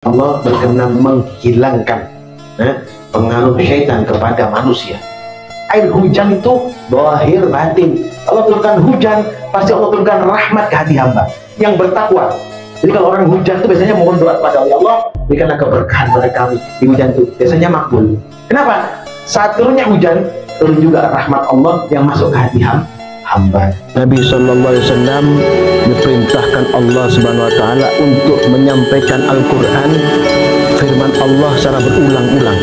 Allah berkenan menghilangkan pengaruh syaitan kepada manusia. Air hujan itu zahir batin. Allah turunkan hujan, pasti Allah turunkan rahmat ke hati hamba yang bertakwa. Jadi kalau orang hujan itu biasanya mohon doa kepada Allah, berikanlah keberkahan pada kami di hujan itu, biasanya makbul. Kenapa? Saat turunnya hujan, turun juga rahmat Allah yang masuk ke hati hamba. Nabi SAW diperintahkan Allah Subhanahu Wa Taala untuk menyampaikan Al-Quran, firman Allah secara berulang-ulang.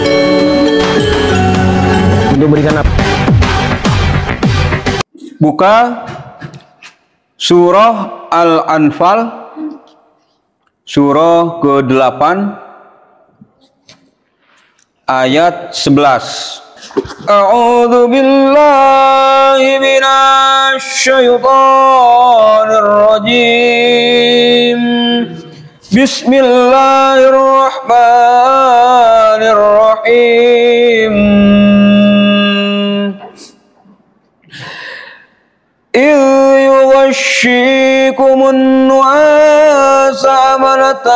Untuk berikan apa? Buka surah Al-Anfal, surah ke-8 ayat 11. A'udzu billahi minasy syaithanir rajim. Bismillahirrahmanirrahim. إذ يغشيكم النعاس أمنة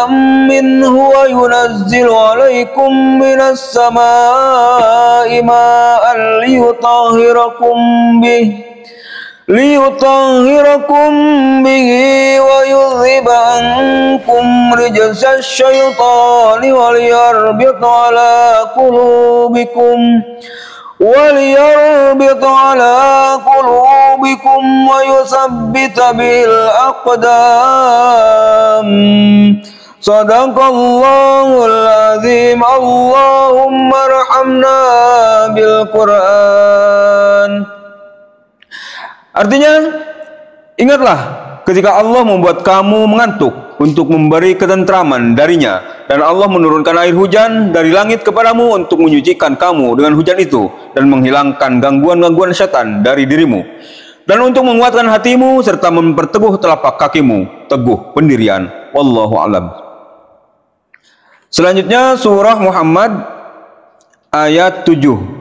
منه وينزل عليكم من السماء ماء ليطهركم به ويذهب عنكم رجز الشيطان وليربط على قلوبكم ويثبت به الأقدام. Sadaqallahul azim. Allahumma arhamna bil Quran. Artinya, ingatlah ketika Allah membuat kamu mengantuk untuk memberi ketentraman darinya, dan Allah menurunkan air hujan dari langit kepadamu untuk menyucikan kamu dengan hujan itu dan menghilangkan gangguan-gangguan syaitan dari dirimu, dan untuk menguatkan hatimu serta memperteguh telapak kakimu teguh pendirian. Wallahu a'lam. Selanjutnya surah Muhammad ayat 7.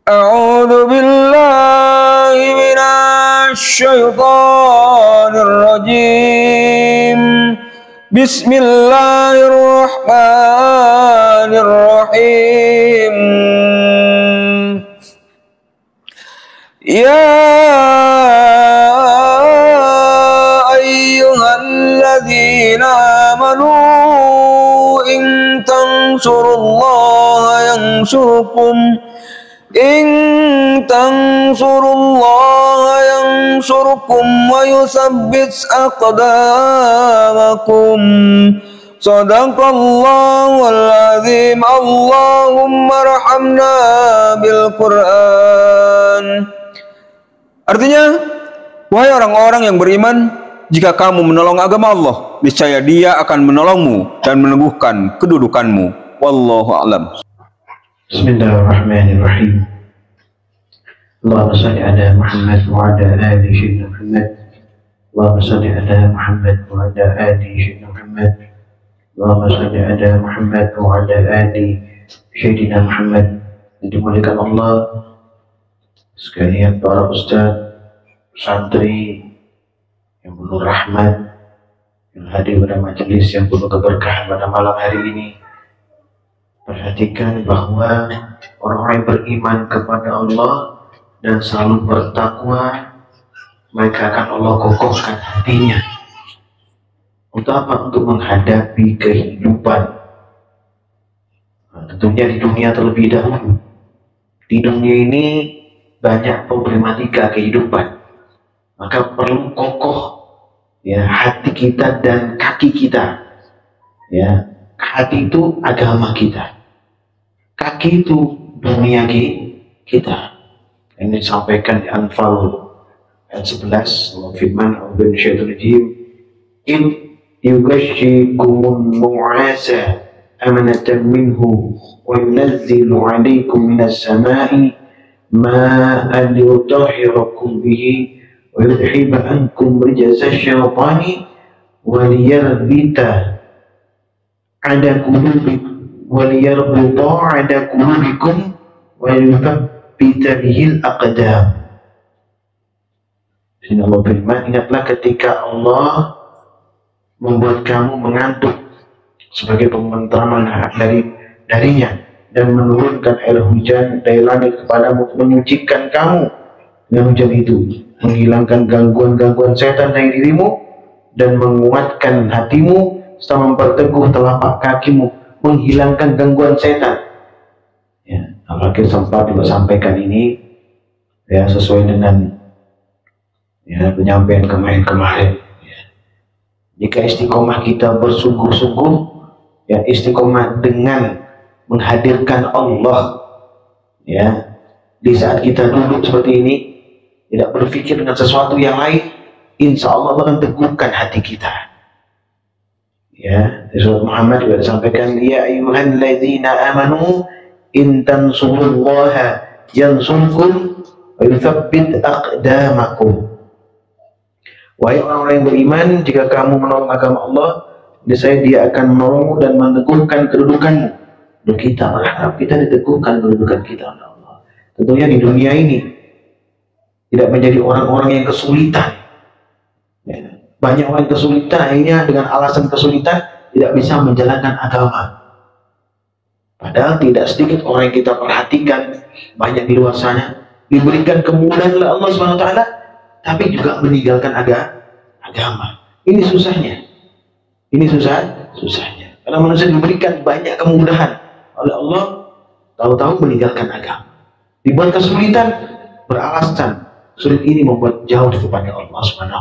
A'udzu billahi minasy syaithanir rajim. Bismillahirrahmanirrahim. Ya ayyuhalladzina amanu in tansurullaha yansurkum wa yusabbit aqdamakum. Sadaqallahul azim. Allahumma arhamna bil Quran. Artinya, wahai orang-orang yang beriman, jika kamu menolong agama Allah, niscaya Dia akan menolongmu dan meneguhkan kedudukanmu. Wallahu a'lam. Bismillahirrahmanirrahim. Allahumma salli ala Muhammad wa ala ali sayyidina Muhammad. Allahumma salli ala Muhammad wa ala ali sayyidina Muhammad. Allahumma salli ala Muhammad wa ala ali sayyidina Muhammad. Dimuliakan Allah sekalian, para ustaz, santri yang penuh rahmat, yang hadir pada majelis yang penuh keberkahan pada malam hari ini. Perhatikan bahwa orang-orang yang beriman kepada Allah dan selalu bertakwa, mereka akan Allah kokohkan hatinya. Untuk apa? Untuk menghadapi kehidupan. Tentunya di dunia terlebih dahulu. Di dunia ini banyak problematika kehidupan. Maka perlu kokoh ya hati kita dan kaki kita. Ya. Hati itu agama kita, kaki itu dunia kita. Ini disampaikan di Anfal ayat 11. Allah firman, "A'udzu bisyaitonir rajim. In yughashshikumun nu'asa amanatan minhu wa yunazzilu 'alaikum minas sama'i ma'an liyutahhirakum bihi wa yudhhiba 'ankum rijzasy syaitani wa liyarbita ada qulubikum wa liyarbuta ada qulubikum wa yuthabbita bihil aqdam. Sini Allah firman, ingatlah ketika Allah membuat kamu mengantuk sebagai penentraman darinya, dan menurunkan air hujan dari langit kepadamu, menyucikan kamu dengan hujan itu, menghilangkan gangguan-gangguan setan dari dirimu, dan menguatkan hatimu serta memperteguh telapak kakimu, menghilangkan gangguan setan. Ya, apalagi sempat juga sampaikan ini ya, sesuai dengan ya, penyampaian kemarin. Ya. Jika istiqomah kita bersungguh-sungguh, ya, istiqomah dengan menghadirkan Allah, ya, di saat kita duduk seperti ini, tidak berpikir dengan sesuatu yang lain, insya Allah akan teguhkan hati kita. Ya, di surat Muhammad juga disampaikan, ya ayyuhalladzina amanu in tansurullaha yansurkum wa yuthabbit aqdamakum. Wahai orang-orang yang beriman, jika kamu menolong agama Allah, niscaya Dia akan menolongmu dan meneguhkan kedudukanmu. Dan kita berharap kita diteguhkan kedudukan kita oleh Allah. Tentunya di dunia ini tidak menjadi orang-orang yang kesulitan. Ya. Banyak orang kesulitan, akhirnya dengan alasan kesulitan tidak bisa menjalankan agama. Padahal tidak sedikit orang yang kita perhatikan, banyak di luar sana diberikan kemudahan oleh Allah SWT, tapi juga meninggalkan agama. Ini susahnya. Ini susahnya. Karena manusia diberikan banyak kemudahan oleh Allah, tahu-tahu meninggalkan agama. Dibuat kesulitan, beralasan sulit ini membuat jauh kepada Allah SWT.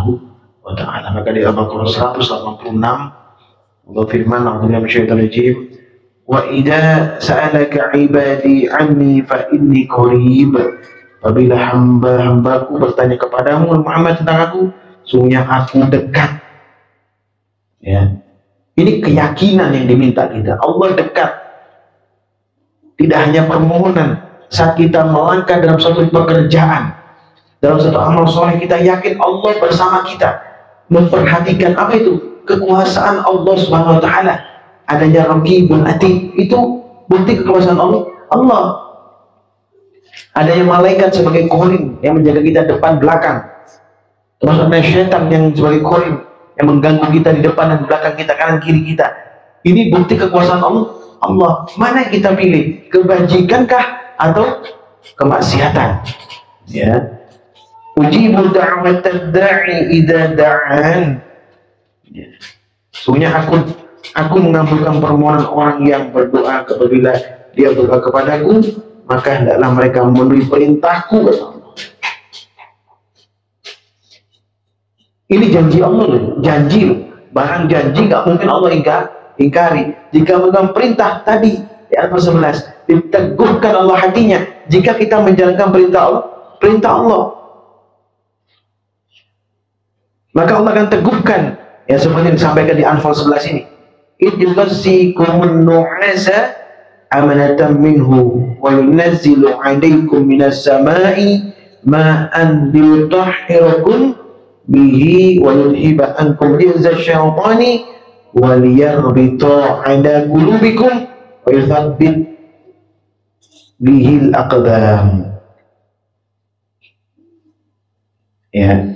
Maka di Al-Baqarah 186 Allah firman, a'udzubillahi minasyaitonir rajim, wa idza sa'alaka 'ibadi 'anni fa inni qarib. Apabila hamba-hambaku bertanya kepadamu Muhammad tentang aku, sungguhnya aku dekat. Ya. Ini keyakinan yang diminta kita. Allah dekat. Tidak hanya permohonan. Saat kita melangkah dalam suatu pekerjaan, dalam satu amal soleh, kita yakin Allah bersama kita, memperhatikan apa itu? Kekuasaan Allah Subhanahu wa taala. Adanya Raqibun Atid, itu bukti kekuasaan Allah. Adanya malaikat sebagai qarin yang menjaga kita depan belakang. Termasuk ada syaitan yang sebagai qarin yang mengganggu kita di depan dan belakang kita, kanan kiri kita. Ini bukti kekuasaan Allah. Mana yang kita pilih? Kebajikankah atau kemaksiatan? Ya. Ujibu da'watad da'i idza da'an. Sungguhnya aku mengabulkan permohonan orang yang berdoa apabila dia berdoa kepadaku, maka hendaklah mereka memenuhi perintahku. Ini janji Allah loh, janji loh. Barang janji nggak mungkin Allah ingkari. Jika memegang perintah tadi di Al-Fatihah 11, diteguhkan Allah hatinya. Jika kita menjalankan perintah Allah, maka Allah akan teguhkan. Ya, seperti yang disampaikan di Anfal 11 ini. Idghasikumun nu'asa amanatan minhu wa yunazzilu 'alaikum minas sama'i ma'an liyutahhirakum bihi wa yudhiba ankum rizza syaitani wa liyarbita 'ala qulubikum wa yuthabbit bihil aqdam. Ya.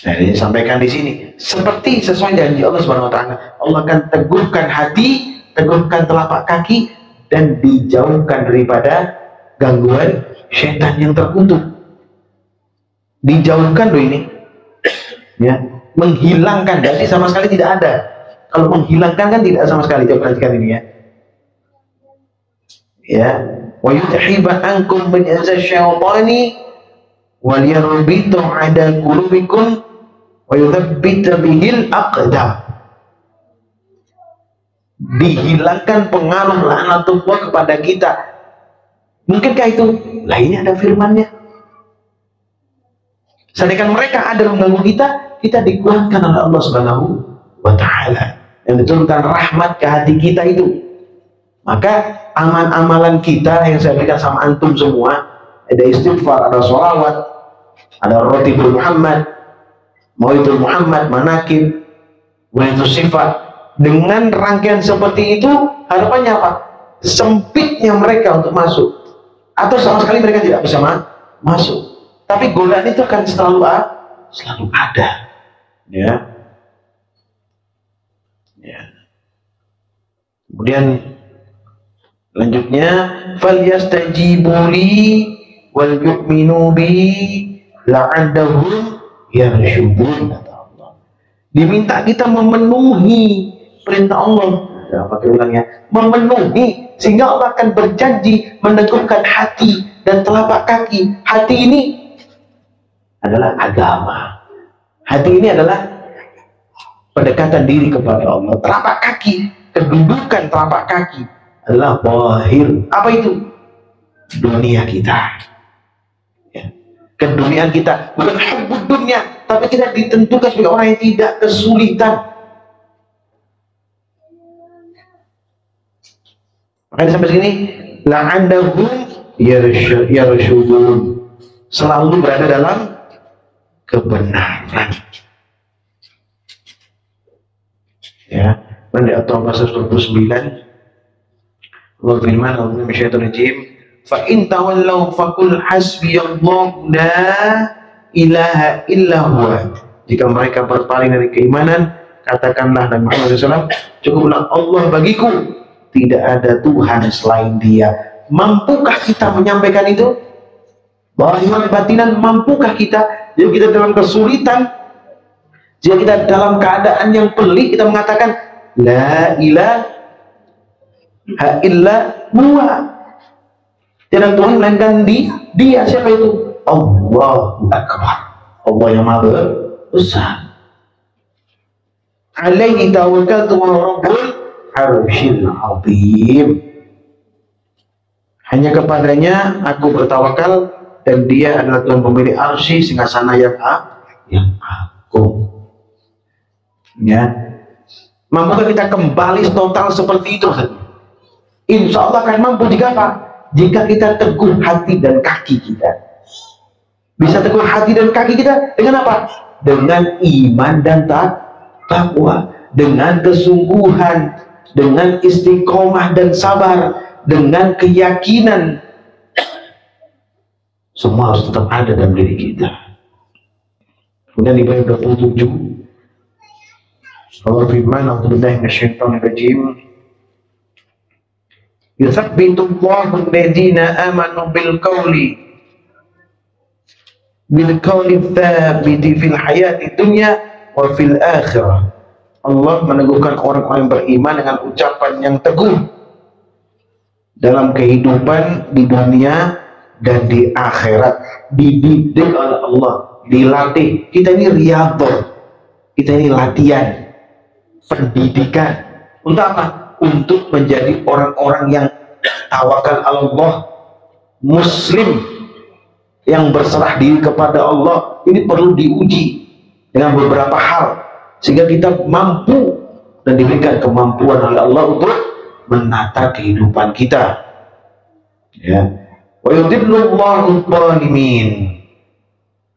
Nah, disampaikan di sini seperti sesuai janji Allah Subhanahu wa taala. Allah akan teguhkan hati, teguhkan telapak kaki, dan dijauhkan daripada gangguan syaitan yang terkutuk. Dijauhkan loh ini. Ya, menghilangkan, jadi sama sekali tidak ada. Kalau menghilangkan kan tidak sama sekali. Coba perhatikan ini ya. Ya, wa yuthiba ankum min asyaitani wa liyarbitu 'ala qulubikum wa yuthabbita bihil aqdam. Dihilangkan pengaruh laknatullah kepada kita. Mungkinkah itu? Lah ini ada firman-Nya. Sedangkan mereka ada mengganggu kita dikuatkan oleh Allah Subhanahu wa taala. Yang diturunkan rahmat ke hati kita itu. Maka amal-amalan kita yang saya berikan sama antum semua, ada istighfar, ada sholawat, ada Ratibul Muhammad, Mauidul Muhammad, manakib, waitu sifat. Dengan rangkaian seperti itu, harapannya apa? Sempitnya mereka untuk masuk. atau sama sekali mereka tidak bisa masuk. Tapi godaan itu akan selalu ada. Ya. Kemudian lanjutnya, falyastajibu li wal yu'minu bi la'allahum yarshudun, kata Allah. Diminta kita memenuhi perintah Allah. Ya, pakai ulangnya, memenuhi, sehingga Allah akan berjanji meneguhkan hati dan telapak kaki. Hati ini adalah agama. Hati ini adalah pendekatan diri kepada Allah. Telapak kaki, kedudukan telapak kaki adalah zahir. Apa itu? Dunia kita. Ya. Keduniaan kita bukan hubbud dunia, tapi kita ditentukan sebagai orang yang tidak kesulitan. Makanya sampai sini, la'andahum yarshudun, selalu berada dalam kebenaran. Ya, di At-Taubah 29 Allah firman, A'udzu minasyaitonir rajim, fa in tawallaw faqul hasbiyallahu la ilaha illa huwa. Jika mereka berpaling dari keimanan, katakanlah Nabi Muhammad SAW, cukuplah Allah bagiku, tidak ada Tuhan selain Dia. Mampukah kita menyampaikan itu? Zahiran batinan, mampukah kita? Jika kita dalam kesulitan, jika kita dalam keadaan yang pelik, kita mengatakan la ilaha illa huwa, tidak Tuhan melainkan Dia. Siapa itu? Allahu Akbar, Allah yang maha besar. Alaihi tawakkaltu wa rabbul arsyil azim, hanya kepadanya aku bertawakal dan Dia adalah Tuhan pemilik arsy singgasana yang agung. Ya, mampukah kita kembali total seperti itu? Insya Allah akan mampu. Jika apa? Jika kita teguh hati dan kaki kita. Bisa teguh hati dan kaki kita dengan apa? Dengan iman dan takwa, dengan kesungguhan, dengan istiqomah dan sabar, dengan keyakinan. Semua harus tetap ada dalam diri kita. Kemudian di ayat 27 Allah firman, a'udzubillahi minasyaitonir rajim, yuthabbitu Allahu alladziina aamanu bil qawli tsabiti fil hayati dunya wa fil akhirah. Allah meneguhkan orang-orang yang beriman dengan ucapan yang teguh dalam kehidupan di dunia dan di akhirat. Dididik oleh Allah, dilatih. Kita ini riyadhah, kita ini latihan, pendidikan. Untuk apa? Untuk menjadi orang-orang yang tawakal Allah, muslim, yang berserah diri kepada Allah. Ini perlu diuji dengan beberapa hal, sehingga kita mampu dan diberikan kemampuan oleh Allah untuk menata kehidupan kita. Ya. Wa yudhillullahu adh-dhalimin.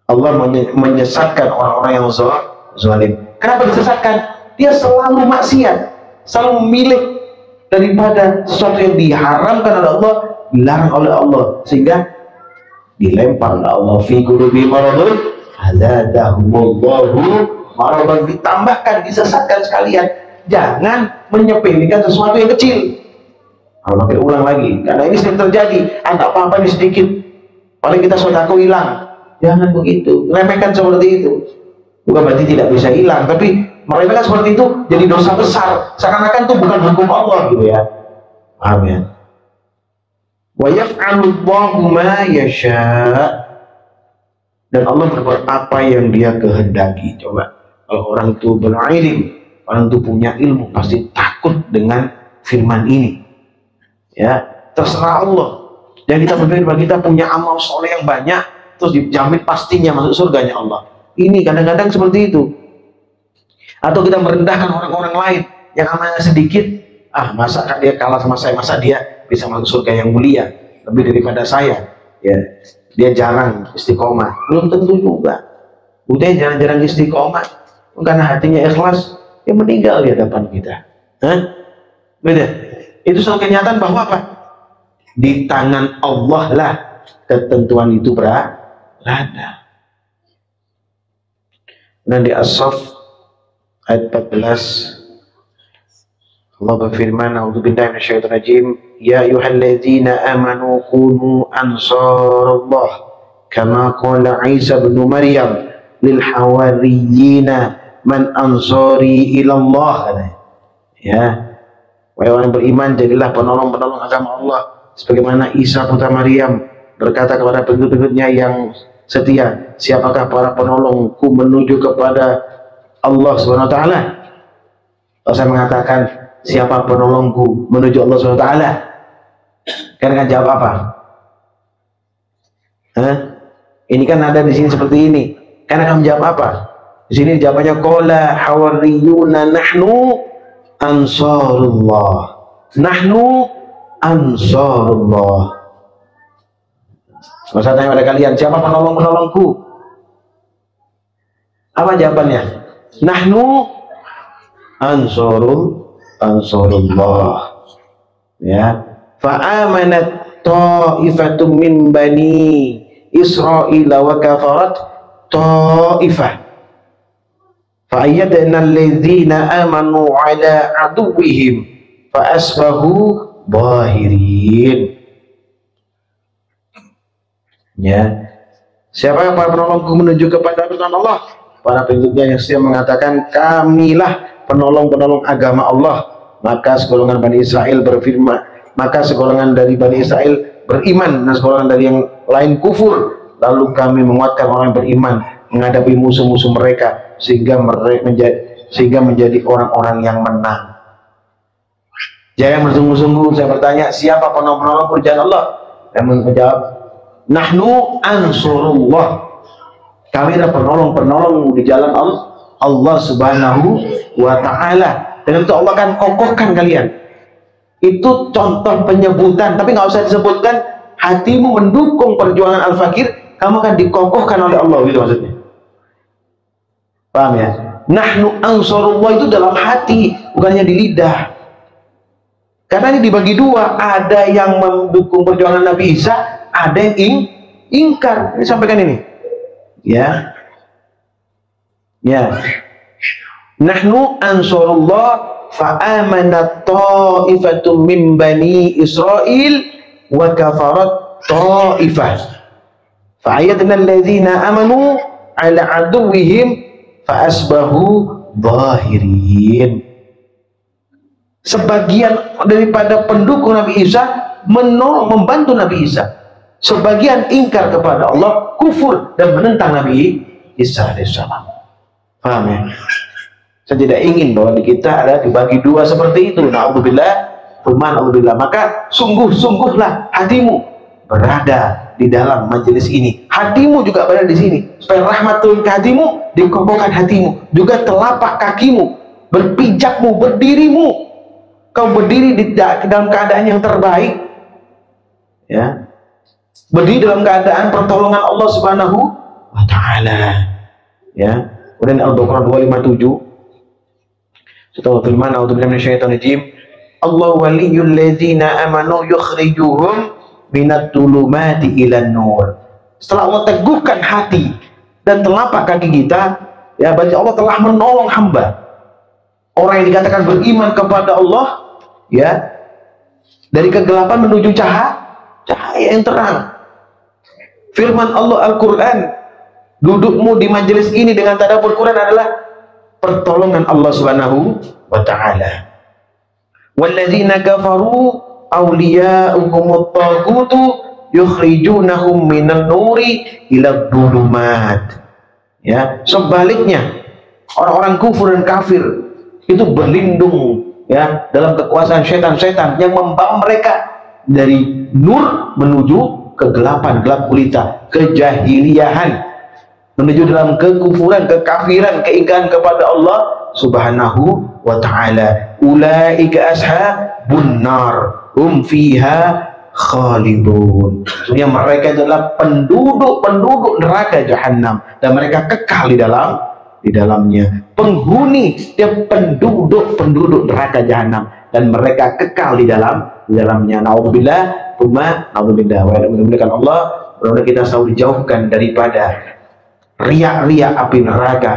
Allah menyesatkan orang-orang yang zalim. Kenapa disesatkan? Dia selalu maksiat, selalu memilih daripada sesuatu yang diharamkan oleh Allah, dilarang oleh Allah, sehingga dilempar oleh Allah fi qulubi maradun zadahumullahu maradan, ditambahkan, disesatkan sekalian. Jangan menyepelekan sesuatu yang kecil. Kalau pakai ulang lagi, karena ini sering terjadi. Ada apa-apa ini sedikit, paling kita sedekah hilang. Jangan begitu, remehkan seperti itu. Bukan berarti tidak bisa hilang, tapi meremehkan seperti itu jadi dosa besar. Seakan-akan itu bukan hukum Allah, gitu ya. Paham ya? Wa yaf'alullahu ma yasha, dan Allah berbuat apa yang Dia kehendaki. Coba, kalau orang itu berilmu, orang itu punya ilmu, pasti takut dengan firman ini. Ya, terserah Allah. Dan kita berpikir bahwa kita punya amal soleh yang banyak, terus dijamin pastinya masuk surganya Allah. Ini kadang-kadang seperti itu. Atau kita merendahkan orang-orang lain yang amalnya sedikit. Masa dia kalah sama saya, masa dia bisa masuk surga yang mulia lebih daripada saya. Ya, dia jarang istiqomah. Belum tentu juga. Udah jarang-jarang istiqomah, karena hatinya ikhlas, dia meninggal di hadapan kita. Beda. Itu suatu kenyataan bahwa apa? Di tangan Allah lah ketentuan itu berada. Dan di As-Saff ayat 14 Allah berfirman, a'udzubillahi minasyaitonir rajim, ya ayyuhalladzina amanu kunu ansarallah kama qala Isa bin Maryam lil hawariyina man ansari ilallah. Ya, wahai orang beriman, jadilah penolong-penolong agama Allah sebagaimana Isa putra Maryam berkata kepada pengikut-pengikutnya yang setia, siapakah para penolongku menuju kepada Allah Subhanahu wa taala? Saya mengatakan, siapa penolongku menuju Allah Subhanahu wa taala? Kan akan jawab apa? Ini kan ada di sini seperti ini. Kan akan menjawab apa? Di sini jawabannya qala hawariyuna nahnu ansarullah. Nahnu ansarullah. Masa tanya pada kalian, siapa penolong-penolongku? Apa jawabannya? Nahnu ansarullah. Ya. Fa'amanat ta'ifatum min bani Israil wa kafarat ta'ifah. Fa'ayyadna alladhina amanu ala aduwwihim fa'asbahu zahirin. Ya, siapa para penolongku menuju kepada pertolongan Allah? Para pengikutnya yang setia mengatakan, kamilah penolong-penolong agama Allah. Maka segolongan Bani Israel berfirman, maka segolongan dari Bani Israel beriman dan segolongan dari yang lain kufur. Lalu kami menguatkan orang yang beriman menghadapi musuh-musuh mereka sehingga menjadi orang-orang yang menang. Jangan bersungguh-sungguh. Saya bertanya, siapa penolong-penolong pekerjaan Allah? Dan menjawab, nahnu ansurullah. Kami adalah penolong-penolong di jalan Allah Subhanahu wa ta'ala. Dengan itu Allah akan kokohkan kalian. Itu contoh penyebutan, tapi nggak usah disebutkan. Hatimu mendukung perjuangan al-fakir, kamu akan dikokohkan oleh Allah, gitu maksudnya. Paham ya? Nahnu ansurullah itu dalam hati, bukannya di lidah. Karena ini dibagi dua, ada yang mendukung perjuangan Nabi Isa, ada yang ingkar. Ini sampaikan ini. Ya. Ya. Nahnu ansarullah fa'amanat ta'ifatum min bani Israil wa kafarat ta'ifah. Fa'ayyadna alladhina amanu ala aduwwihim fa'asbahu zahirin. Sebagian daripada pendukung Nabi Isa menolong, membantu Nabi Isa. Sebagian ingkar kepada Allah, kufur dan menentang Nabi Isa alaihissalam. Paham ya? Saya tidak ingin bahwa di kita ada dibagi dua seperti itu. Na'udzubillah, na'udzubillah. Maka sungguh-sungguhlah hatimu berada di dalam majelis ini. Hatimu juga berada di sini. Supaya rahmat turun ke hatimu, dikokohkan hatimu. Juga telapak kakimu, berpijakmu, berdirimu. Kau berdiri di dalam keadaan yang terbaik. Ya. Berdiri dalam keadaan pertolongan Allah Subhanahu wa ta'ala. Ya. Kemudian Al-Baqarah 257. Setelah firman, a'udzubillahi minasyaitonir rajim. Allah waliyyul ladzina amanu yukhrijuhum minat dhulumati ilan nur. Setelah Allah teguhkan hati dan telapak kaki kita, ya, berarti Allah telah menolong hamba. Orang yang dikatakan beriman kepada Allah, ya, dari kegelapan menuju cahaya yang terang. Firman Allah Al-Quran, dudukmu di majelis ini dengan tadabbur Quran adalah pertolongan Allah Subhanahu wa ta'ala. Walladzina kafaru awliya'uhumut taghutu yukhrijunahum minan nuri ila dhulumat. Ya, sebaliknya orang-orang kufur dan kafir itu berlindung, ya, dalam kekuasaan setan-setan yang membawa mereka dari nur menuju kegelapan, gelap gulita, kejahiliahan, menuju dalam kekufuran, kekafiran, keingkaran kepada Allah Subhanahu wa ta'ala. Ulaika ashabun nar hum fiha khalidun. Maksudnya mereka adalah penduduk neraka jahanam dan mereka kekal di dalamnya. Penghuni dan penduduk neraka jahanam dan mereka kekal di dalamnya. Naudzubillah, Umma naudzubillah wa mudah-mudahan Allah, mudah-mudahan kita selalu dijauhkan daripada riak-riak api neraka.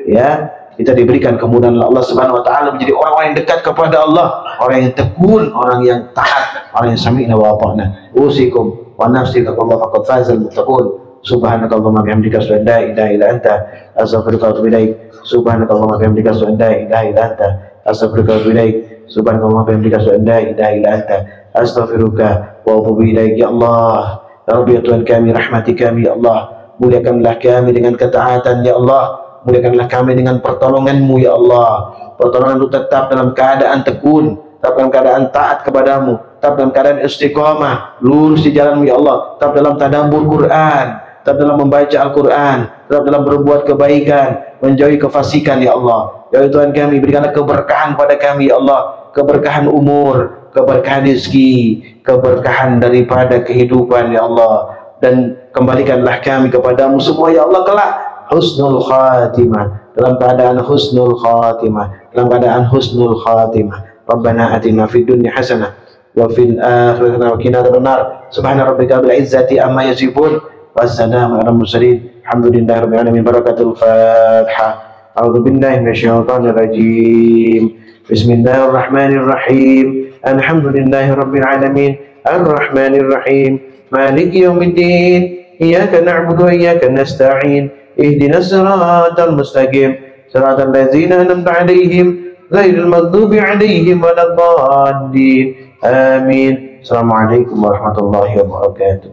Ya, kita diberikan kemudahan Allah Subhanahu wa taala menjadi orang-orang yang dekat kepada Allah, orang yang tekun, orang yang taat, orang yang sami'na wa ata'na. Usikum wa nafsi taqwallaha faqad fazal muttaqun. Subhanakallahumma bihamdika asyhadu an la ilaha illa anta astaghfiruka wa atubu ilaik. Subhanakallahumma bihamdika asyhadu an la ilaha illa anta astaghfiruka wa atubu ilaik. Subhanakallahumma bihamdika asyhadu an la ilaha illa anta astaghfiruka wa atubu ilaik. Ya Allah, ya Rabbi, ya Tuhan kami, rahmati kami ya Allah, muliakanlah kami dengan ketaatan ya Allah, muliakanlah kami dengan pertolongan-Mu ya Allah. Pertolongan untuk tetap dalam keadaan tekun, tetap dalam keadaan taat kepadamu, tetap dalam keadaan istiqamah, lurus di jalan-Mu ya Allah, tetap dalam tadabbur Quran, tetap dalam membaca Al-Quran, tetap dalam berbuat kebaikan, menjauhi kefasikan ya Allah. Ya Tuhan kami, berikanlah keberkahan pada kami ya Allah, keberkahan umur, keberkahan rezeki, keberkahan daripada kehidupan ya Allah, dan kembalikanlah kami kepadamu semua ya Allah kelak husnul khatimah, dalam keadaan husnul khatimah, dalam keadaan husnul khatimah. Rabbana atina fid dunya hasanah wa fil akhirati hasanah wa qina adzabannar. Subhana rabbika rabbil izzati amma yasifun, wassalamu ala mursalin, alhamdulillahi rabbil alamin. Barakatul Fatihah. A'udzu billahi minasyaitonir rajim. Bismillahirrahmanirrahim. Alhamdulillahi rabbil alamin. Arrahmanir rahim. Maliki yaumiddin. Iyyaka na'budu wa iyyaka nasta'in. Ihdinas siratal mustaqim. Siratal ladzina an'amta 'alaihim ghairil maghdubi 'alaihim waladdallin. Amin. Assalamualaikum warahmatullahi wabarakatuh.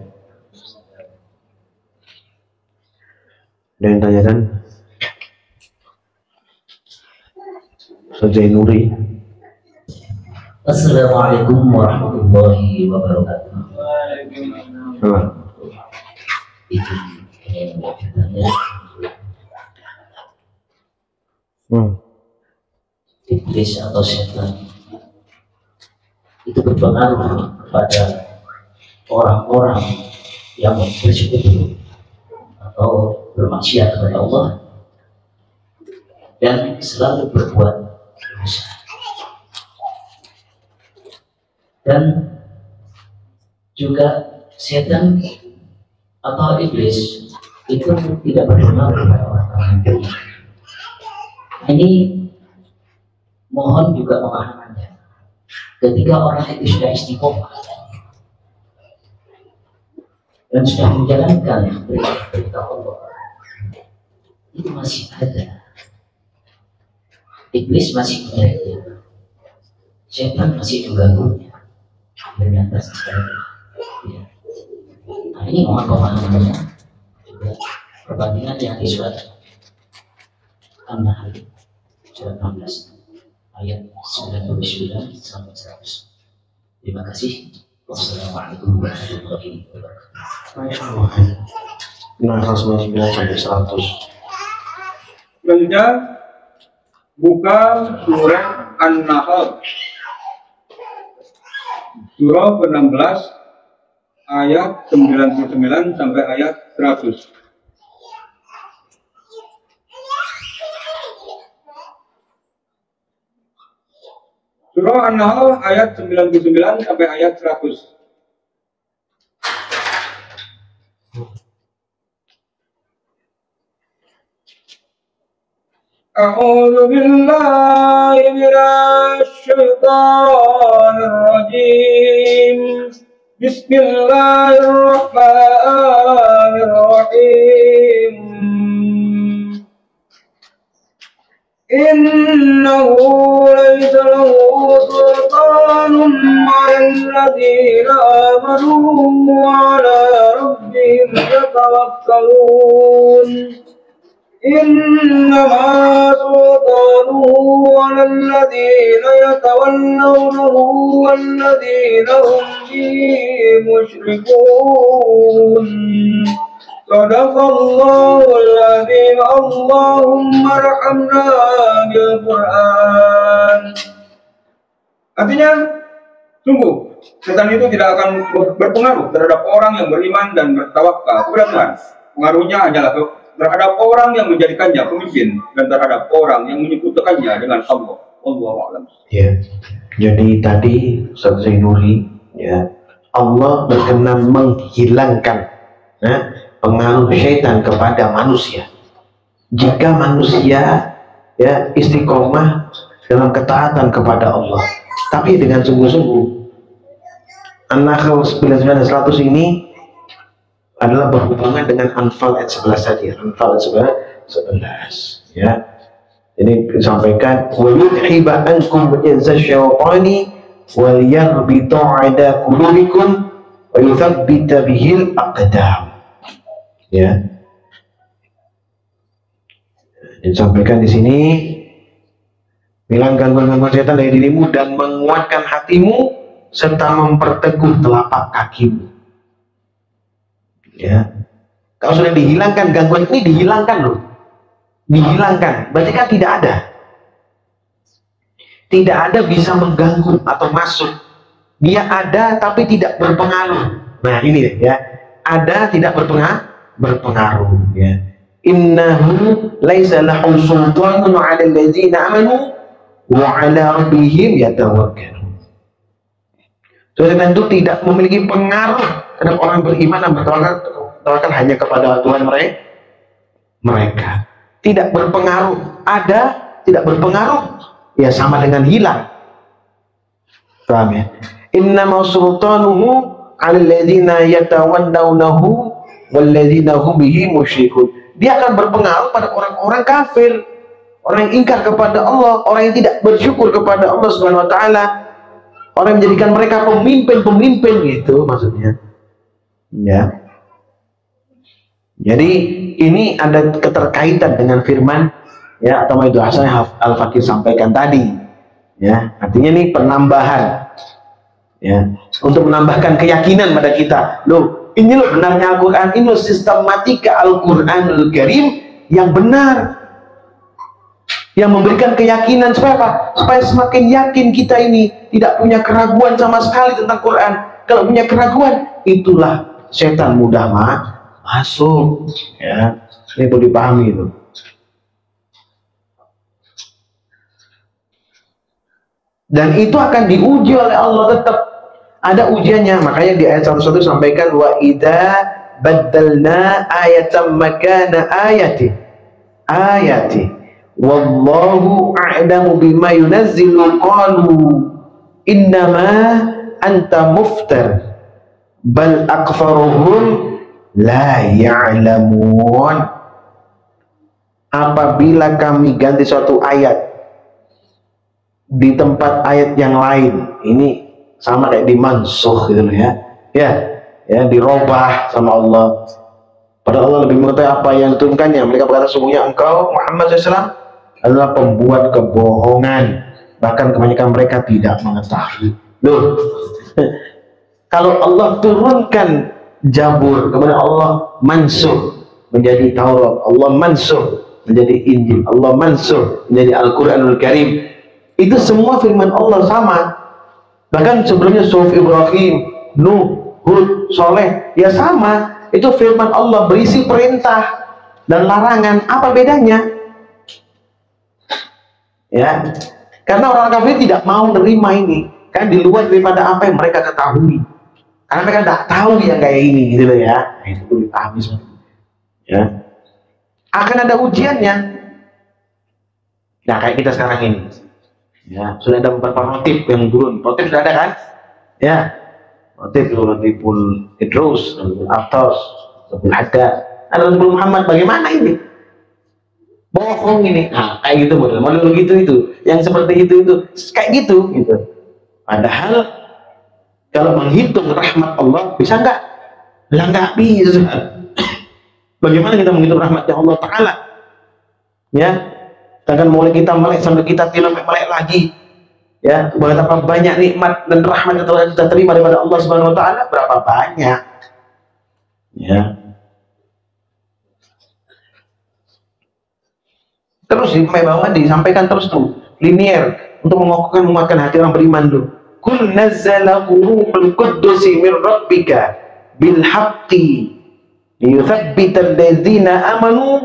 Ada yang tanyakan? Ustaz Nuri. Assalamualaikum warahmatullahi wabarakatuh. Iblis atau setan itu berpengaruh kepada orang-orang yang bersekutu atau bermaksiat kepada Allah dan selalu berbuat dosa. Dan juga setan atau iblis itu tidak berpengaruh pada orang-orang. Ini mohon juga pemahamannya. Ketika orang itu sudah istiqomah dan sudah menjalankan perintah Allah, itu masih ada. Iblis masih mengganggu, setan masih mengganggunya dengan sekali. Ya. Nah ini mohon pemahamannya juga perbandingan yang di surat An-Nahl surat 16 ayat 99 sampai 100. Terima kasih. Wassalamualaikum warahmatullahi wabarakatuh. Masyaallah. 99 sampai 100. Selanjutnya buka surah An-Nahl surah ke-16 ayat 99 sampai ayat 100. Surah An-Nahl ayat 99 sampai ayat 100. A'udzu billahi minasy syaithanir rajim. Bismillahirrahmanirrahim. Innahu laysa lahu sultanun 'alal ladzina amanu wa 'ala rabbihim yatawakkalun. Innama sultanuhu 'alal ladzina yatawallawnahu wal ladzina hum bihi musyrikun. Sadaqallahul azim. Allahumma arhamna bil Qur'an. Artinya, sungguh setan itu tidak akan berpengaruh terhadap orang yang beriman dan bertawakal kepada Tuhan. Pengaruhnya hanyalah terhadap orang yang menjadikannya pemimpin dan terhadap orang yang menyekutukannya dengan Allah. Wallahu a'lam. Ya. Jadi tadi Ustaz Zainuri, ya, Allah berkenan menghilangkan pengaruh syaitan kepada manusia. Jika manusia ya istiqomah dalam ketaatan kepada Allah, tapi dengan sungguh-sungguh. An-Nahl 99-100 ini adalah berhubungan dengan Anfal ayat 11 saja. Anfal ayat 11 ya. Ini disampaikan wa yudhiba ankum yazasyaitani wal yarbita ala qulubikum wa yuthabbita bihil aqdam. Ya. Disampaikan di sini hilangkan gangguan setan dari dirimu dan menguatkan hatimu serta memperteguh telapak kakimu. Ya. Kalau sudah dihilangkan gangguan ini, dihilangkan loh. Dihilangkan, berarti kan tidak ada. Tidak ada bisa mengganggu atau masuk. Dia ada tapi tidak berpengaruh. Nah ini ya, ada tidak berpengaruh ya. Innahu laisa lahu sultanun 'ala alladziina amanu wa 'ala rabbihim yatawakkalun. Setan itu tidak memiliki pengaruh terhadap orang beriman dan bertawakal hanya kepada Tuhan mereka. Tidak berpengaruh, ada tidak berpengaruh, ya sama dengan hilang. Paham ya? Innama sultanuhu 'alal ladzina yatawallawnahu wal ladzina hum bihi musyrikun. Dia akan berpengaruh pada orang-orang kafir, orang yang ingkar kepada Allah, orang yang tidak bersyukur kepada Allah Subhanahu wa taala, orang yang menjadikan mereka pemimpin-pemimpin gitu maksudnya. Ya. Jadi ini ada keterkaitan dengan firman ya atau itu asalnya Al-Fakir sampaikan tadi. Ya, artinya ini penambahan. Ya, untuk menambahkan keyakinan pada kita. Loh, ini loh benarnya Al-Qur'an, ini loh sistematika Al-Qur'anul Karim yang benar. Yang memberikan keyakinan supaya apa? Supaya semakin yakin kita ini tidak punya keraguan sama sekali tentang Quran. Kalau punya keraguan, itulah setan mudah masuk. Ya, ini perlu dipahami itu. Dan itu akan diuji oleh Allah, tetap ada ujiannya. Makanya di ayat 101 sampaikan wa idza baddalna ayatan makana ayati wallahu a'lamu bima yunazzilu qalu innama anta muftar bal aktsaruhum la ya'lamun. Apabila kami ganti suatu ayat di tempat ayat yang lain, ini sama kayak dimansuh gitu ya. Ya, dirubah sama Allah. Padahal Allah lebih mengetahui apa yang diturunkannya. Mereka berkata sesungguhnya engkau Muhammad SAW adalah pembuat kebohongan. Bahkan kebanyakan mereka tidak mengetahui. Loh, kalau Allah turunkan Jabur, kemudian Allah mansuh menjadi Taurat, Allah mansuh menjadi Injil, Allah mansuh menjadi Al-Quranul Karim. Itu semua firman Allah sama. Bahkan sebelumnya Suhuf Ibrahim, Nuh, Hud, Soleh, ya sama. Itu firman Allah berisi perintah dan larangan. Apa bedanya? Ya, karena orang kafir tidak mau menerima ini, kan di luar daripada apa yang mereka ketahui. Karena mereka tidak tahu yang kayak ini, gitu loh ya. Nah, itu perlu dipahami semua. Ya, akan ada ujiannya. Nah, kayak kita sekarang ini. Ya, sudah ada beberapa motif yang turun. Motif sudah ada kan? Ya, motif Latiful Idrus, Atos, Abdul Haddad, ada Nabi Muhammad. Bagaimana ini? Bohong ini. Nah, kayak gitu model begitu itu. Yang seperti itu kayak gitu. Padahal kalau menghitung rahmat Allah bisa nggak? Lah nggak bisa. Bagaimana kita menghitung rahmatnya Allah Taala? Ya. Sedangkan mulai kita melek sampai kita tidak melek lagi, ya betapa banyak nikmat dan rahmat yang telah kita terima daripada Allah Subhanahu Wa Taala, berapa banyak, ya. Terus di bawah disampaikan terus tuh linier untuk menguatkan hati orang beriman tuh. Kul nazzala ruhul qudus min rabbika bil haqqi liyuthabbital ladzina amanu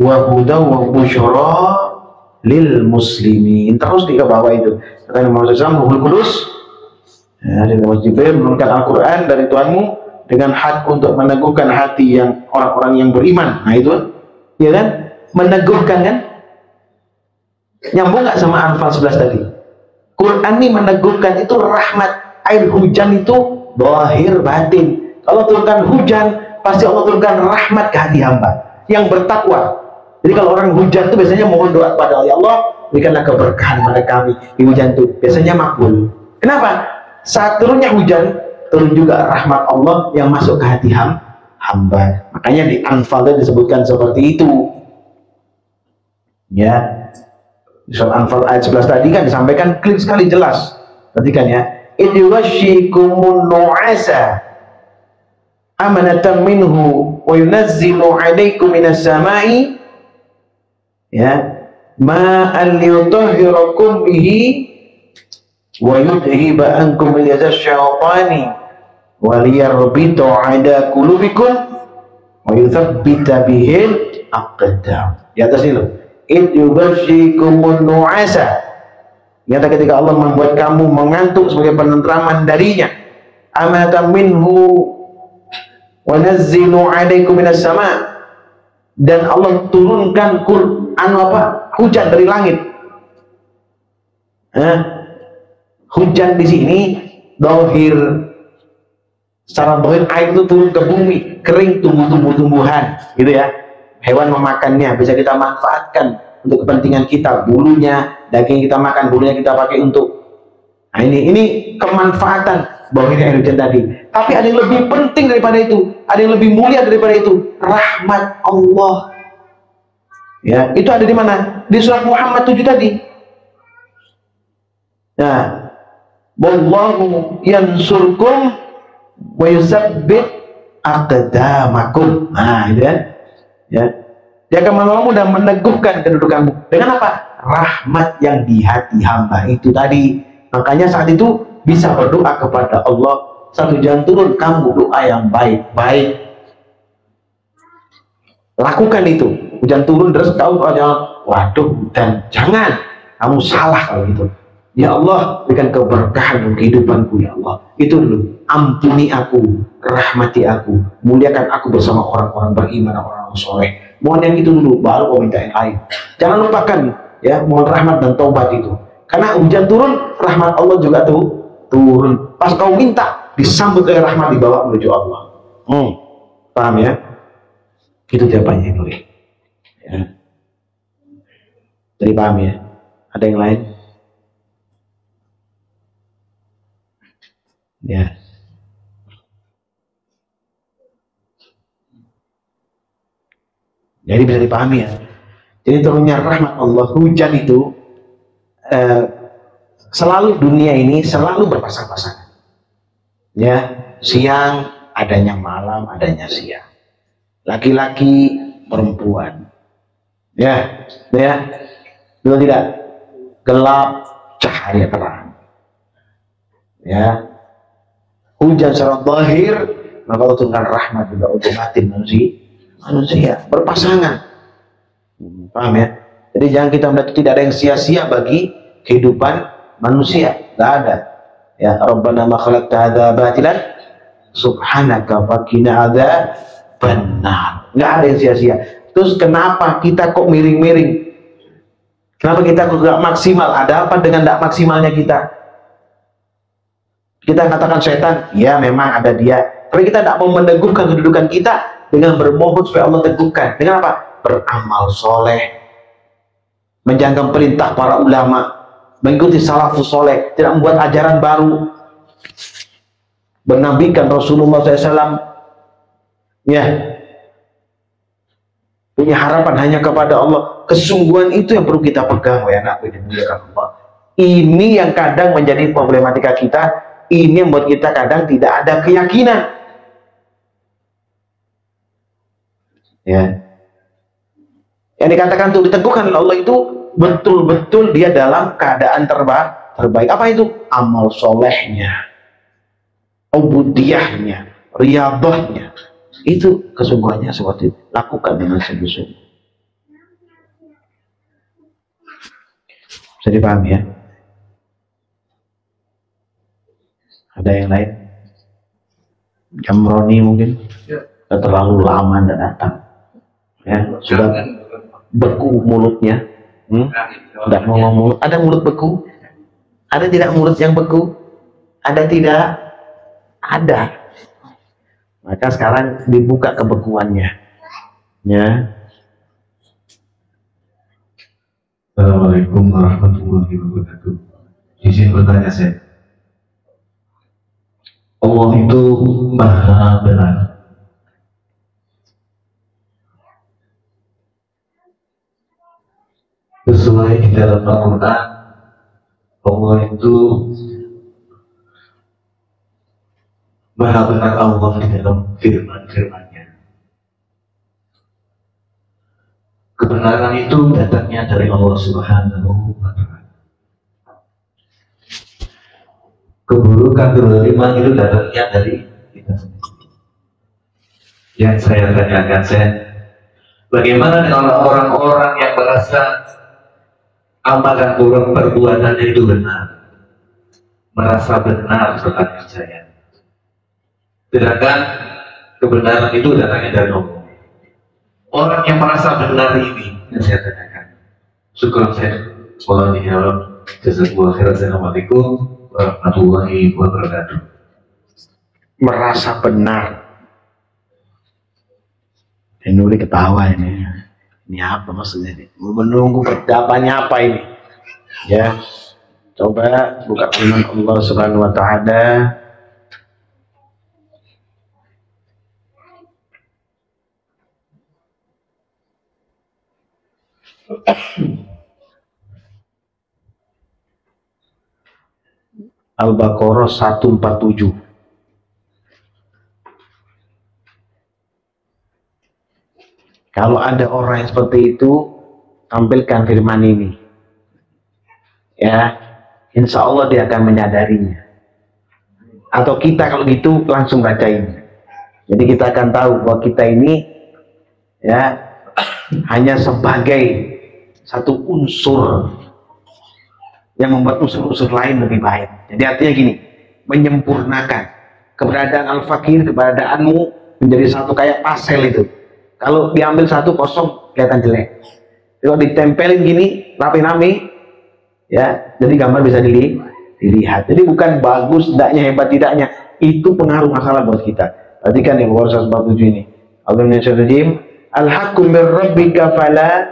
wa hudaw wa busyra lil muslimin. Terus di bawah itu kata Muhammad SAW, Ruhul Qudus Dari Jibril menurunkan Al-Quran dari Tuhanmu dengan hak untuk meneguhkan hati yang orang-orang yang beriman. Nah itu, ya kan? Meneguhkan kan? Nyambung nggak sama Anfal 11 tadi? Quran ini meneguhkan itu rahmat. Air hujan itu zahir batin. Kalau turunkan hujan, pasti Allah turunkan rahmat ke hati hamba yang bertakwa. Jadi kalau orang hujan itu biasanya mohon doa kepada Allah, berikanlah keberkahan pada kami di hujan itu. Biasanya makbul. Kenapa? Saat turunnya hujan, turun juga rahmat Allah yang masuk ke hati hamba. Makanya di Anfal disebutkan seperti itu. Ya. Di surat Anfal ayat 11 tadi kan disampaikan clear sekali, jelas. Perhatikan ya. Idyuwashikumun nu'asa amanatan minhu wa yunazzilu alaikum minas samai ya ma'an liyutahhirakum bihi wa yudhiba ankum al-yadha syaitani wa liyarbita 'ala qulubikum wa yuthabbita bihil aqdam. Di atas itu idyuwashikumun nu'asa, nyata ketika Allah membuat kamu mengantuk sebagai penentraman darinya. Amanatan minhu wa nazzilu alaikum minas sama, dan Allah turunkan hujan dari langit. Hujan di sini dohir, secara dohir air itu turun ke bumi, kering tumbuh-tumbuhan, gitu ya. Hewan memakannya, bisa kita manfaatkan untuk kepentingan kita. Bulunya, daging kita makan, bulunya kita pakai untuk. Nah ini kemanfaatan dohir air hujan tadi. Tapi ada yang lebih penting daripada itu, ada yang lebih mulia daripada itu, rahmat Allah. Ya, itu ada di mana? Di surat Muhammad 7 tadi. Nah, wallahu yansurkum wa yusabbit aqdamakum. Nah, itu kan? Ya. Dia akan menolongmu dan meneguhkan kedudukanmu. Dengan apa? Rahmat yang di hati hamba itu tadi. Makanya saat itu bisa berdoa kepada Allah. Satu jangan turun kamu doa yang baik-baik. Lakukan itu. Hujan turun terus tahu jangan, waduh, dan jangan. Kamu salah kalau gitu. Ya Allah, berikan keberkahan dalam kehidupanku ya Allah. Itu dulu. Ampuni aku, rahmati aku, muliakan aku bersama orang-orang beriman, orang-orang soleh. Mohon yang itu dulu, baru kau minta yang lain. Jangan lupakan ya, mohon rahmat dan taubat itu. Karena hujan turun, rahmat Allah juga turun. Pas kau minta, disambut oleh rahmat, dibawa menuju Allah. Paham ya? Itu jawabannya dulu. Ya. Jadi paham ya? Ada yang lain? Ya. Jadi bisa dipahami ya. Jadi turunnya rahmat Allah, hujan itu selalu dunia ini selalu berpasang-pasangan. Ya, siang adanya malam, adanya siang. Laki-laki, perempuan. Ya, betul tidak? Gelap, cahaya terang. Ya, hujan secara zahir, maka Allah turunkan rahmat juga untuk hati manusia berpasangan. Paham ya? Jadi jangan kita melihat tidak ada yang sia-sia bagi kehidupan manusia. Tidak ada. Ya, Rabbana ma khalaqta hadza batilan subhanaka faqina adzabannar. Enggak ada yang sia-sia. Terus kenapa kita kok miring-miring? Kenapa kita kok enggak maksimal? Ada apa dengan enggak maksimalnya kita? Kita katakan setan, ya memang ada dia. Tapi kita tidak mau meneguhkan kedudukan kita dengan bermohon supaya Allah teguhkan. Dengan apa? Beramal soleh, menjalankan perintah para ulama, mengikuti salafus soleh, tidak membuat ajaran baru, menabikan Rasulullah SAW. Ya, punya harapan hanya kepada Allah. Kesungguhan itu yang perlu kita pegang, ya anak dimuliakan Allah. Ini yang kadang menjadi problematika kita. Ini yang membuat kita kadang tidak ada keyakinan. Ya, yang dikatakan untuk diteguhkan oleh Allah itu betul-betul dia dalam keadaan terbaik. Apa itu? Amal solehnya, ubudiyahnya, riyadahnya. Itu kesungguhannya seperti itu. Lakukan dengan sungguh-sungguh. Bisa dipahami ya? Ada yang lain? Jamroni mungkin? Terlalu lama tidak datang. Ya, sudah beku mulutnya. Tidak ngomong mulut. Ada mulut beku? Ada tidak mulut yang beku? Ada tidak? Ada. Maka sekarang dibuka kebekuannya. Ya. Assalamualaikum warahmatullahi wabarakatuh. Izin bertanya saya. Allah itu maha benar. Sesuai di dalam Al-Quran, Allah itu maha benar Allah di dalam firman-firmannya. Kebenaran itu datangnya dari Allah Subhanahu wa Ta'ala. Keburukan kezaliman itu datangnya dari kita sendiri. Yang saya tanyakan, bagaimana dengan orang-orang yang merasa amalan orang perbuatannya itu benar, merasa benar, pertanyaan saya. Sedangkan kebenaran itu datangnya dari Allah. Orang yang merasa benar ini yang saya tanyakan. Syukur saya. Assalamualaikum warahmatullahi wabarakatuh. Merasa benar. Ini udah ketawa ini. Ini apa maksudnya ini? Menunggu jawabannya apa ini? Ya. Coba buka firman Allah Subhanahu wa Ta'ala. Al-Baqarah 147. Kalau ada orang yang seperti itu, tampilkan firman ini. Ya, insya Allah dia akan menyadarinya. Atau kita kalau gitu langsung bacain. Jadi kita akan tahu bahwa kita ini ya hanya sebagai satu unsur yang membuat unsur-unsur lain lebih baik. Jadi artinya gini, menyempurnakan keberadaan al-fakir, keberadaanmu menjadi satu kayak pasel itu. Kalau diambil satu kosong kelihatan jelek. Kalau ditempelin gini rapi-rapi, ya, jadi gambar bisa dilihat. Jadi bukan bagus, tidaknya, hebat tidaknya, itu pengaruh masalah buat kita. Perhatikan ya, Al-Baqarah 147 ini. Al-haqqu min rabbika fala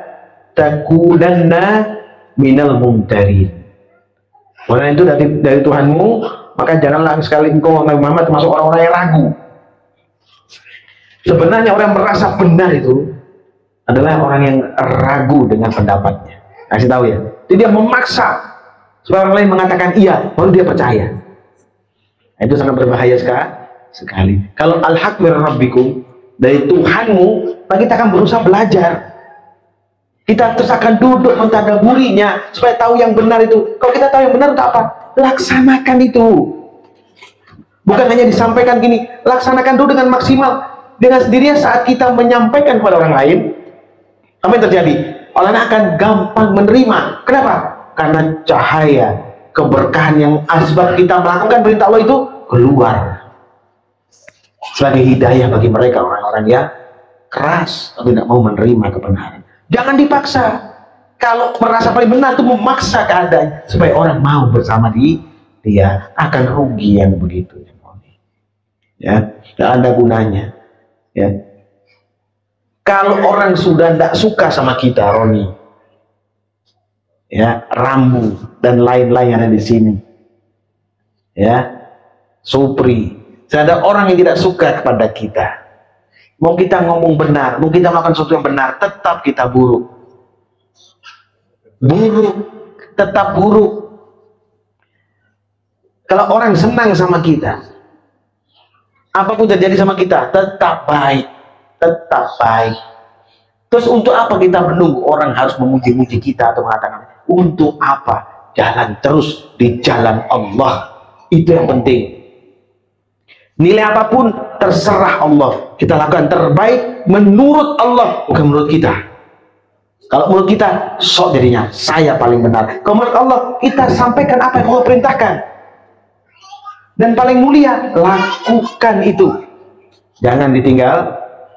takunanna minal mumtarin. Karena itu dari Tuhanmu, maka janganlah sekali engkau Nabi Muhammad termasuk orang-orang yang ragu. Sebenarnya orang yang merasa benar itu adalah orang yang ragu dengan pendapatnya. Kasih tahu ya. Jadi dia memaksa supaya orang lain mengatakan iya, baru dia percaya. Nah, itu sangat berbahaya sekali. Kalau al-haq min rabbikum, dari Tuhanmu, maka kita akan berusaha belajar. Kita terus akan duduk mentadaburinya supaya tahu yang benar itu. Kalau kita tahu yang benar itu apa? Laksanakan itu. Bukan hanya disampaikan gini, laksanakan dulu dengan maksimal. Dengan sendirinya saat kita menyampaikan kepada orang lain, apa yang terjadi? Orang akan gampang menerima. Kenapa? Karena cahaya keberkahan yang asbab kita melakukan perintah Allah itu keluar sebagai hidayah bagi mereka, orang-orang yang keras atau tidak mau menerima kebenaran. Jangan dipaksa. Kalau merasa paling benar itu memaksa keadaan supaya orang mau bersama dia, akan rugi yang begitu. Ya, tidak ada gunanya. Ya. Kalau orang sudah tidak suka sama kita, Roni, ya, Rambu dan lain-lain yang ada di sini, ya, Supri, ada orang yang tidak suka kepada kita. Mau kita ngomong benar, mau kita melakukan sesuatu yang benar, tetap kita buruk, tetap buruk. Kalau orang senang sama kita, apapun terjadi sama kita, tetap baik. Terus untuk apa kita menunggu orang harus memuji-muji kita atau mengatakan, untuk apa? Jalan terus di jalan Allah, itu yang penting. Nilai apapun terserah Allah, kita lakukan terbaik menurut Allah, bukan menurut kita. Kalau menurut kita, sok jadinya saya paling benar. Kalau menurut Allah, kita sampaikan apa yang Allah perintahkan. dan paling mulia. Lakukan itu, jangan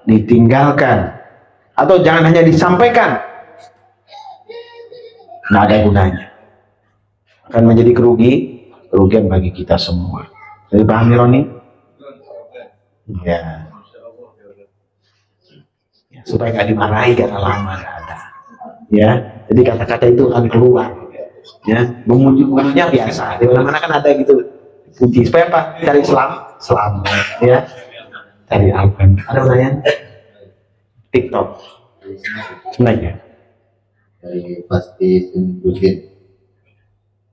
ditinggalkan, atau jangan hanya disampaikan. Nggak ada gunanya, akan menjadi kerugian bagi kita semua. Jadi paham ya, Roni? Ya, supaya nggak dimarahi karena lama nggak ada. Ya, jadi kata-kata itu akan keluar. Ya, memuji gurunya biasa. Di mana-mana kan ada gitu. Puji supaya apa? Cari selamat. Ya, cari apa? Ada pertanyaan? TikTok. Sebenarnya. Dari pasti Sundusin.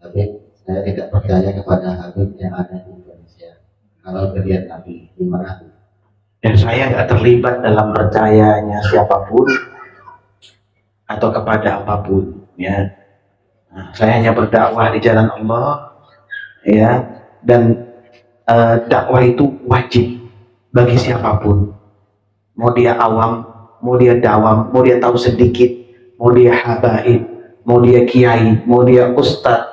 Tapi saya tidak percaya kepada Habib yang ada di Indonesia. Kalau terlihat Nabi, gimana? Dan saya nggak terlibat dalam percayanya siapapun atau kepada apapun, ya. Nah, saya hanya berdakwah di jalan Allah, ya. Dan dakwah itu wajib bagi siapapun. Mau dia awam, mau dia dawam, mau dia tahu sedikit, mau dia habaib, mau dia kiai, mau dia ustadz,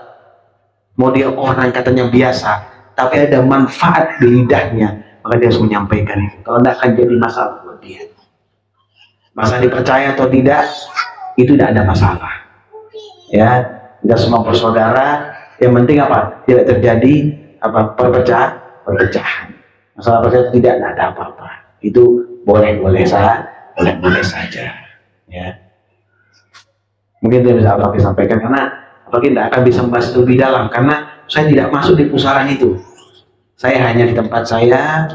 mau dia orang katanya biasa, tapi ada manfaat di lidahnya, maka dia harus menyampaikan itu. Kalau tidak akan jadi masalah buat dia. Masalah dipercaya atau tidak, itu tidak ada masalah. Ya, kita semua bersaudara. Yang penting apa? Tidak terjadi perpecahan. Masalah percaya tidak ada apa-apa. Itu boleh saja. Ya. Mungkin itu bisa Pak sampaikan, karena Pak tidak akan bisa membahas lebih dalam karena saya tidak masuk di pusaran itu. Saya hanya di tempat saya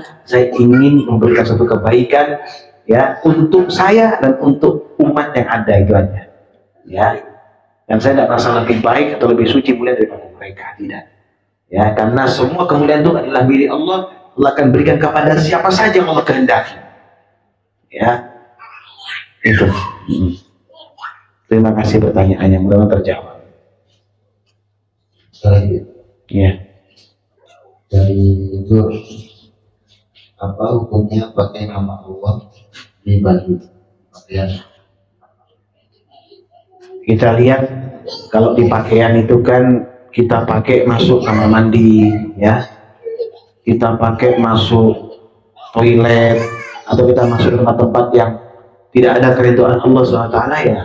ingin memberikan satu kebaikan, ya, untuk saya dan untuk umat yang ada, itu aja. Ya. Dan saya tidak merasa lebih baik atau lebih suci mulia daripada mereka, tidak. Ya, karena semua kemuliaan itu adalah milik Allah. Allah akan berikan kepada siapa saja yang Allah kehendaki. Ya. Itu. Terima kasih pertanyaannya, mudah-mudahan terjawab. Ya. Dari itu, apa hukumnya pakai nama Allah di baju pakaian? Kita lihat kalau di pakaian itu kan kita pakai masuk kamar mandi, ya, kita pakai masuk toilet, atau kita masuk tempat-tempat yang tidak ada keridhaan Allah SWT, ya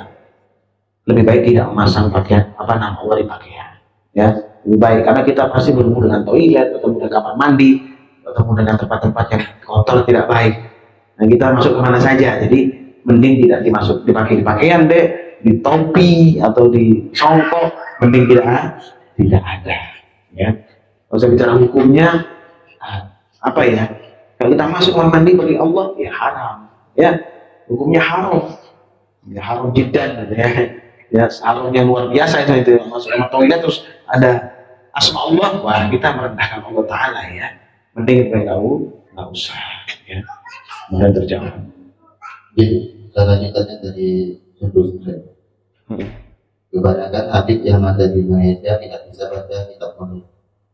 lebih baik tidak memasang pakaian nama Allah di pakaian, ya lebih baik, karena kita pasti bertemu dengan toilet, bertemu dengan kamar mandi, bertemu dengan tempat-tempat yang kotor tidak baik. Nah, kita masuk kemana saja, jadi mending tidak dipakai di pakaian deh, di topi atau di songkok, mending tidak ada, ya. Kalau saya bicara hukumnya, apa ya? Kalau kita masuk kamar mandi bagi Allah, ya haram, ya, hukumnya haram, ya haram jiddan, ya haram yang luar biasa itu masuk kamar toilet terus ada asma Allah, wah kita merendahkan Allah Taala, ya. Mending kita nggak usah, ya. Mudah terjawab. Jadi, lanjutannya dari Sundusin. Kebanyakan adik yang ada di Indonesia tidak bisa baca kitab kuning.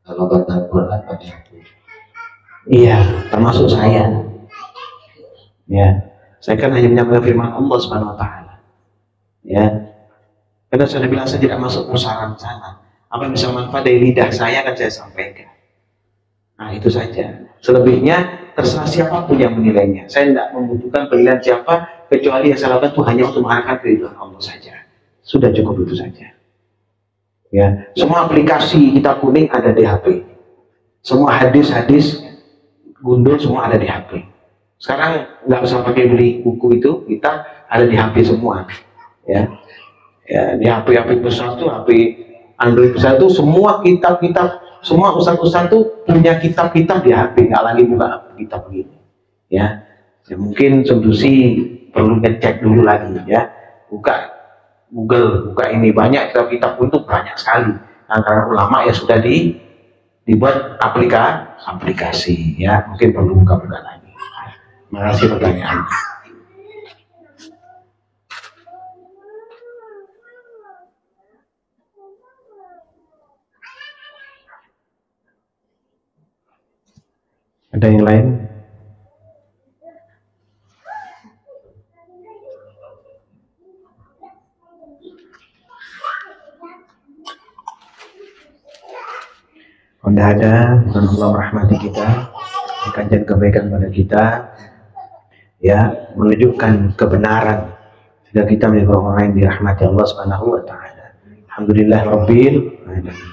Kalau baca Al-Quran pakai hati. Iya, termasuk saya. Ya, saya kan hanya menyampaikan firman Allah Subhanahu Wa Taala. Ya, karena saya bilang saya tidak masuk pusaran sana. Apa yang bisa manfaat dari lidah saya akan saya sampaikan. Nah, itu saja. Selebihnya terserah siapapun yang menilainya. Saya tidak membutuhkan penilaian siapa, kecuali yang saya lakukan itu hanya untuk mengharapkan keridhaan Allah saja. Sudah cukup itu saja. Ya, semua aplikasi kitab kuning ada di HP. Semua hadis-hadis gundul semua ada di HP. Sekarang nggak usah pakai beli buku itu, kita ada di HP semua. Ya, ya di HP besar tuh, HP Android besar tuh, semua kitab-kitab, semua ustaz-ustaz tuh punya kitab-kitab di HP, nggak lagi buka kitab begini. Ya, ya mungkin Sundusi perlu ngecek dulu lagi, ya, buka Google, buka ini, banyak kitab-kitab untuk banyak sekali. Antara ulama ya sudah dibuat aplikasi, ya mungkin perlu buka-buka lagi. Terima kasih pertanyaan. Ada yang lain? Mudah ada dan Allah merahmati kita, mengkajian kebaikan pada kita, ya, menunjukkan kebenaran sehingga kita menjadi orang yang dirahmati Allah Subhanahu wa taala. Alhamdulillah rabbil alamin.